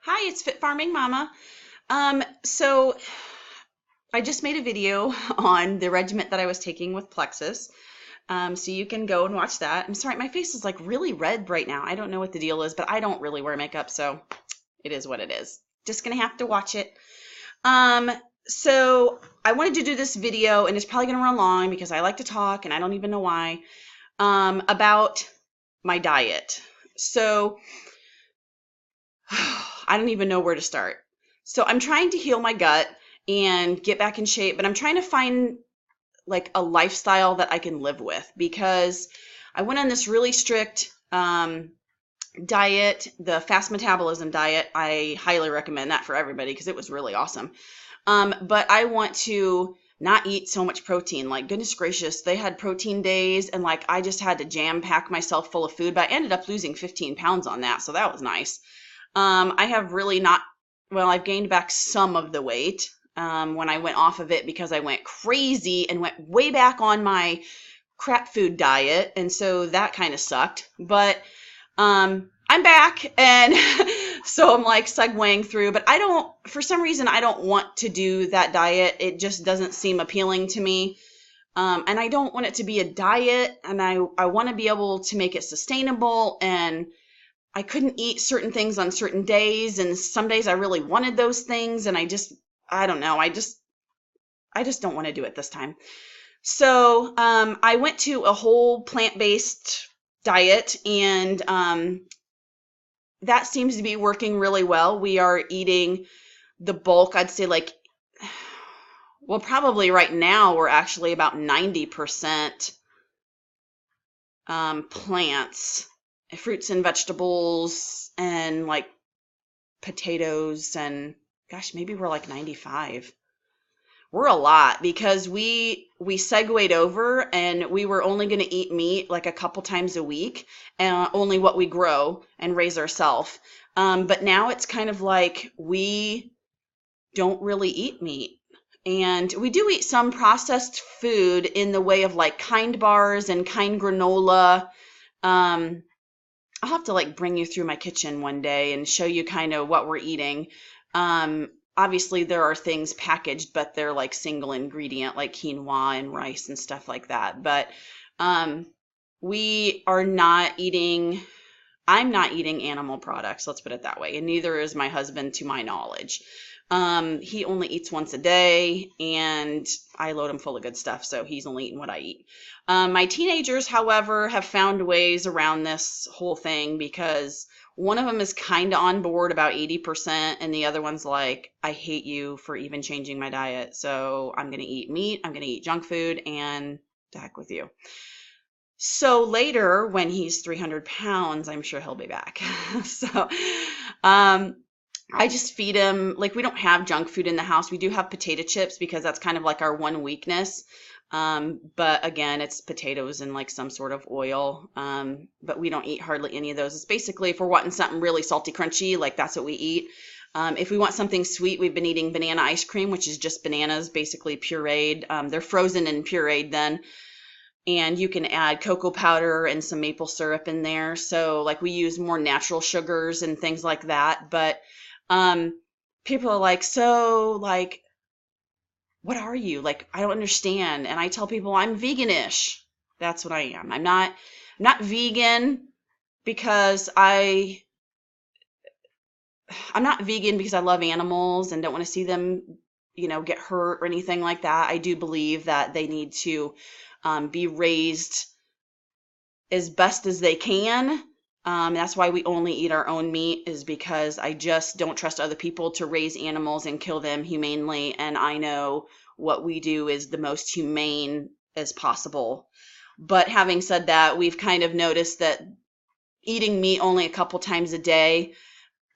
Hi, it's Fit Farming Mama. So I just made a video on the regimen that I was taking with Plexus. So you can go and watch that. I'm sorry, my face is like really red right now. I don't know what the deal is, but I don't really wear makeup, so it is what it is. Just gonna have to watch it. Um, so I wanted to do this video, and it's probably gonna run long because I like to talk, and I don't even know why, about my diet. So I don't even know where to start. So I'm trying to heal my gut and get back in shape, but I'm trying to find like a lifestyle that I can live with because I went on this really strict diet, the fast metabolism diet. I highly recommend that for everybody because it was really awesome. But I want to not eat so much protein. Like, goodness gracious, they had protein days and like I just had to jam pack myself full of food, but I ended up losing 15 pounds on that. So that was nice. I have really not, well, I've gained back some of the weight when I went off of it because I went crazy and went way back on my crap food diet. And so that kind of sucked. But I'm back. And so I'm like segueing through. But I don't, for some reason, I don't want to do that diet. It just doesn't seem appealing to me. And I don't want it to be a diet. And I want to be able to make it sustainable, and I couldn't eat certain things on certain days, and some days I really wanted those things, and I don't know, I just don't want to do it this time. So I went to a whole plant-based diet, and that seems to be working really well. We are eating the bulk, I'd say well, probably right now we're actually about 90% plants, fruits and vegetables, and like potatoes, and gosh, maybe we're like 95. We're a lot because we segued over and we were only going to eat meat like a couple times a week, and only what we grow and raise ourselves. But now it's kind of like we don't really eat meat. And we do eat some processed food in the way of like Kind bars and Kind granola. I'll have to like bring you through my kitchen one day and show you kind of what we're eating. Obviously there are things packaged, but they're like single ingredient, like quinoa and rice and stuff like that. But we are not eating, I'm not eating animal products, let's put it that way. And neither is my husband, to my knowledge. He only eats once a day, and I load him full of good stuff, so he's only eating what I eat. My teenagers, however, have found ways around this whole thing because one of them is kind of on board about 80%, and the other one's like, I hate you for even changing my diet, so I'm going to eat meat, I'm going to eat junk food, and to heck with you. So later, when he's 300 pounds, I'm sure he'll be back. So, I just feed him, like, we don't have junk food in the house. We do have potato chips because that's kind of like our one weakness. But again, it's potatoes and like some sort of oil. But we don't eat hardly any of those. It's basically if we're wanting something really salty, crunchy, like that's what we eat. If we want something sweet, we've been eating banana ice cream, which is just bananas basically pureed. They're frozen and pureed then. And you can add cocoa powder and some maple syrup in there. So like we use more natural sugars and things like that. But people are like, so like, what are you? Like, I don't understand. And I tell people I'm veganish. That's what I am. I'm not vegan because I'm not vegan because I love animals and don't want to see them, get hurt or anything like that. I do believe that they need to be raised as best as they can. That's why we only eat our own meat, is because I just don't trust other people to raise animals and kill them humanely. And I know what we do is the most humane as possible. But having said that, we've kind of noticed that eating meat only a couple times a day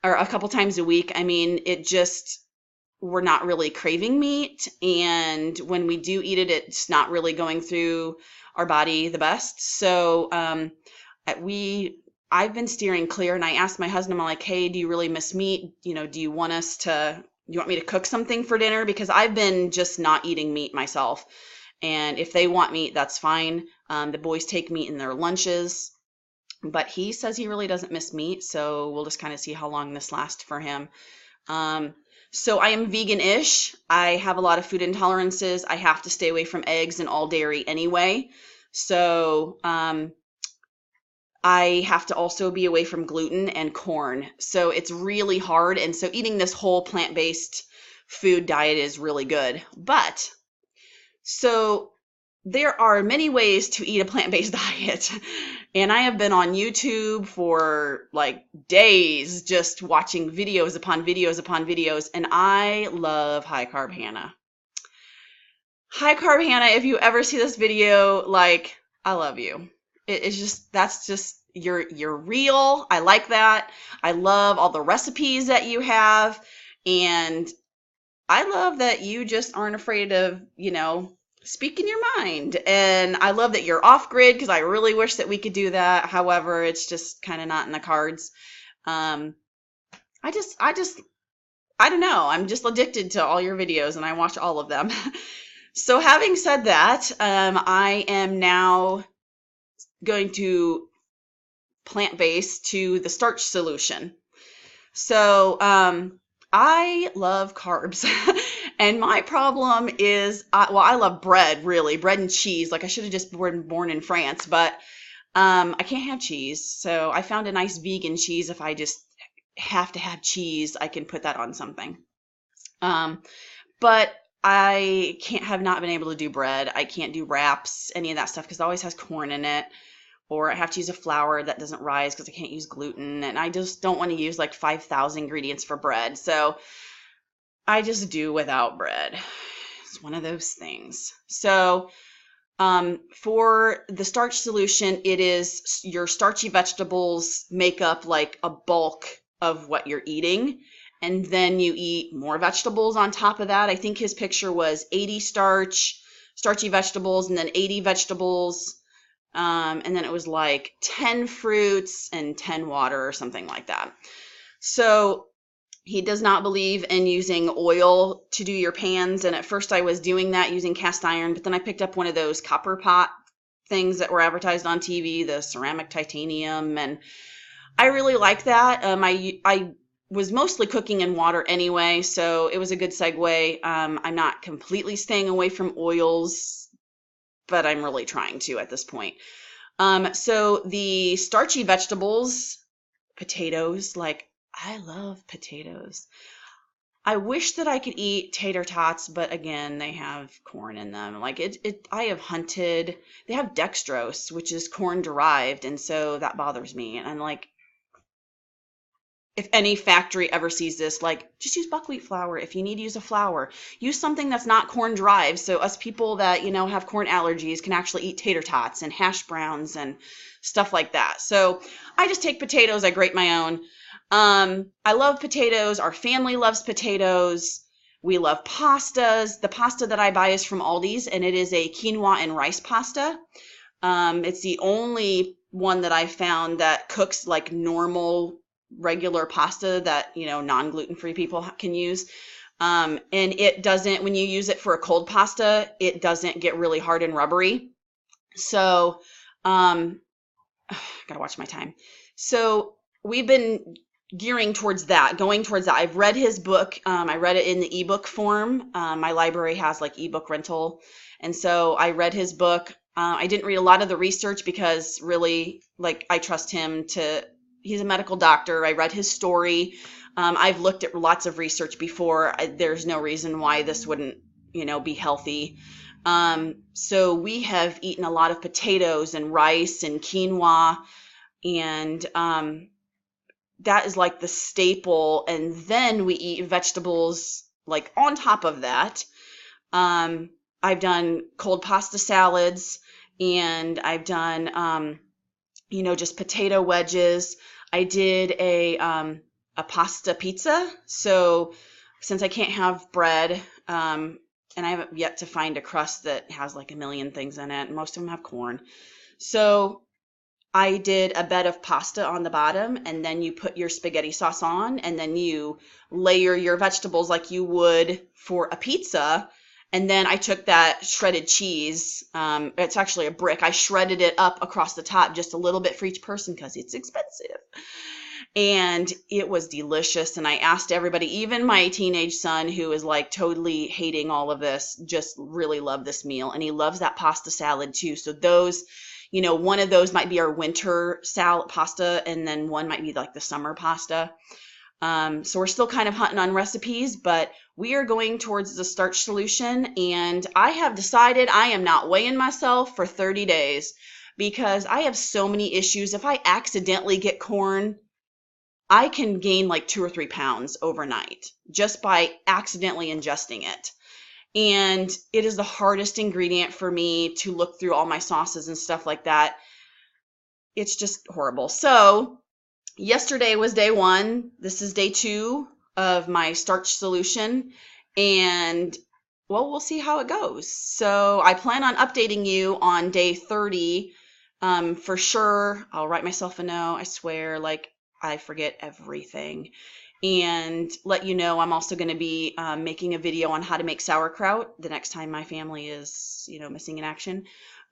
or a couple times a week, I mean, we're not really craving meat. And when we do eat it, it's not really going through our body the best. So I've been steering clear, and I asked my husband, I'm like, hey, do you really miss meat? Do you want me to cook something for dinner? Because I've been just not eating meat myself. And if they want meat, that's fine. The boys take meat in their lunches. but he says he really doesn't miss meat, so we'll just kind of see how long this lasts for him. So I am vegan-ish. I have a lot of food intolerances. I have to stay away from eggs and all dairy anyway. So I have to also be away from gluten and corn. So it's really hard. And so eating this whole plant-based food diet is really good. But so there are many ways to eat a plant-based diet. And I have been on YouTube for like days just watching videos upon videos upon videos. And I love High Carb Hannah. High Carb Hannah, if you ever see this video, like, I love you. It's just, that's just, you're real. I like that. I love all the recipes that you have. And I love that you just aren't afraid of, speaking your mind. And I love that you're off grid, because I really wish that we could do that. However, it's just kind of not in the cards. I don't know. I'm just addicted to all your videos and I watch all of them. So having said that, I am now going to plant-based to the starch solution. So I love carbs. And my problem is, I love bread, really. Bread and cheese. Like, I should have just been born in France, but I can't have cheese. So I found a nice vegan cheese. If I just have to have cheese, I can put that on something. But I have not been able to do bread. I can't do wraps, any of that stuff, because it always has corn in it. Or I have to use a flour that doesn't rise because I can't use gluten. And I just don't want to use like 5,000 ingredients for bread. So I just do without bread. It's one of those things. So for the starch solution, it is your starchy vegetables make up like a bulk of what you're eating. And then you eat more vegetables on top of that. I think his picture was 80 starchy vegetables, and then 80 vegetables. And then it was like 10 fruits and 10 water or something like that. So he does not believe in using oil to do your pans. And at first I was doing that using cast iron, but then I picked up one of those copper pot things that were advertised on TV, the ceramic titanium. And I really like that. I was mostly cooking in water anyway, so it was a good segue. I'm not completely staying away from oils, but I'm really trying to at this point. So the starchy vegetables, potatoes, like, I love potatoes. I wish that I could eat tater tots, but again, they have corn in them. Like I have hunted, they have dextrose, which is corn derived, and so that bothers me. And I'm like, if any factory ever sees this, like, just use buckwheat flour. If you need to use a flour, use something that's not corn derived. So us people that, have corn allergies can actually eat tater tots and hash browns and stuff like that. So I just take potatoes, I grate my own. I love potatoes. Our family loves potatoes. We love pastas. The pasta that I buy is from Aldi's, and it is a quinoa and rice pasta. It's the only one that I found that cooks like normal, regular pasta that, non-gluten-free people can use. And it doesn't, when you use it for a cold pasta, it doesn't get really hard and rubbery. So, gotta watch my time. So we've been going towards that. I've read his book. I read it in the ebook form. My library has like ebook rental. And so I read his book. I didn't read a lot of the research because really, like, I trust him he's a medical doctor. I read his story. I've looked at lots of research before. There's no reason why this wouldn't, be healthy. So we have eaten a lot of potatoes and rice and quinoa, and that is like the staple. And then we eat vegetables like on top of that. I've done cold pasta salads, and I've done, just potato wedges. I did a pasta pizza. So since I can't have bread, and I haven't yet to find a crust that has like a million things in it, most of them have corn. So I did a bed of pasta on the bottom, and then you put your spaghetti sauce on, and then you layer your vegetables like you would for a pizza, And then I took that shredded cheese. It's actually a brick. I shredded it up across the top just a little bit for each person because it's expensive. And it was delicious. And I asked everybody, even my teenage son, who is like totally hating all of this, just really loved this meal. And he loves that pasta salad too. So those, one of those might be our winter salad pasta, and then one might be like the summer pasta. So we're still kind of hunting on recipes, but we are going towards the starch solution. And I have decided I am not weighing myself for 30 days because I have so many issues. If I accidentally get corn, I can gain like 2 or 3 pounds overnight just by accidentally ingesting it. And it is the hardest ingredient for me to look through all my sauces and stuff like that. It's just horrible. So yesterday was day 1. This is day 2 of my starch solution. And well, we'll see how it goes. So I plan on updating you on day 30 for sure. I'll write myself a note. I swear, like, I forget everything, and let you know I'm also going to be making a video on how to make sauerkraut the next time my family is, missing in action.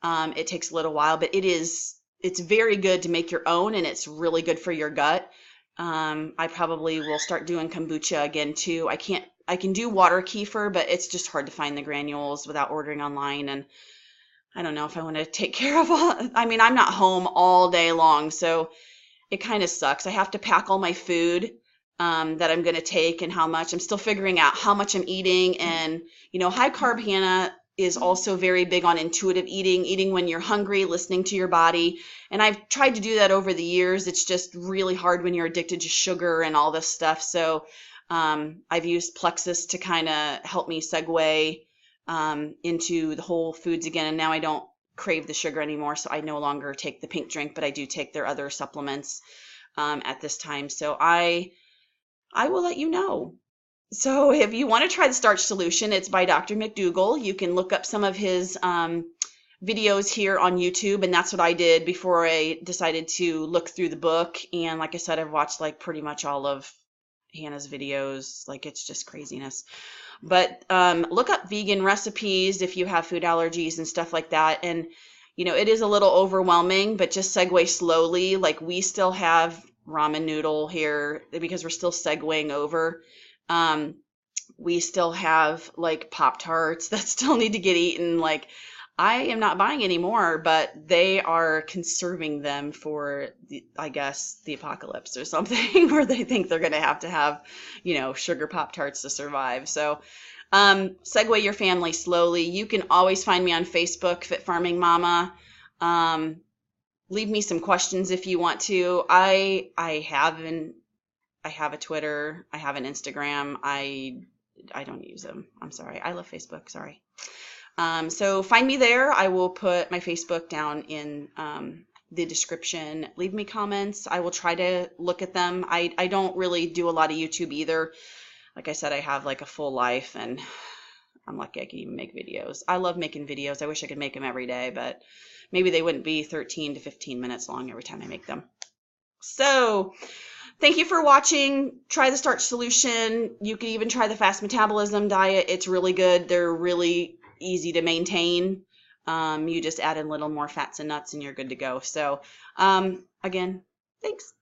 It takes a little while, but it's very good to make your own, and it's really good for your gut. I probably will start doing kombucha again too. I can do water kefir, but it's just hard to find the granules without ordering online, and I don't know if I want to take care of I'm not home all day long, so it kind of sucks. I have to pack all my food that I'm going to take and how much. I'm still figuring out how much I'm eating. And, high carb Hannah is also very big on intuitive eating when you're hungry, listening to your body. And I've tried to do that over the years. It's just really hard when you're addicted to sugar and all this stuff. So I've used Plexus to kind of help me segue into the whole foods again. And now I don't crave the sugar anymore, so I no longer take the pink drink, but I do take their other supplements at this time. So I will let you know. So if you want to try the starch solution, it's by Dr. McDougall. You can look up some of his videos here on YouTube, and that's what I did before I decided to look through the book. And like I said, I've watched like pretty much all of Hannah's videos. Like, it's just craziness. But look up vegan recipes if you have food allergies and stuff like that. And, it is a little overwhelming, but just segue slowly. Like, we still have ramen noodle here because we're still segueing over. We still have, like, Pop-Tarts that still need to get eaten. Like, I am not buying any more, but they are conserving them for, I guess, the apocalypse or something, where they think they're going to have, sugar Pop-Tarts to survive. So segue your family slowly. You can always find me on Facebook, Fit Farming Mama. Leave me some questions if you want to. I have a Twitter. I have an Instagram. I don't use them. I'm sorry. I love Facebook. Sorry. So find me there. I will put my Facebook down in the description. Leave me comments. I will try to look at them. I don't really do a lot of YouTube either. Like I said, I have like a full life, and I'm lucky I can even make videos. I love making videos. I wish I could make them every day, but maybe they wouldn't be 13 to 15 minutes long every time I make them. So thank you for watching. Try the starch solution. You can even try the fast metabolism diet. It's really good. They're really easy to maintain. You just add in a little more fats and nuts and you're good to go. So again, thanks.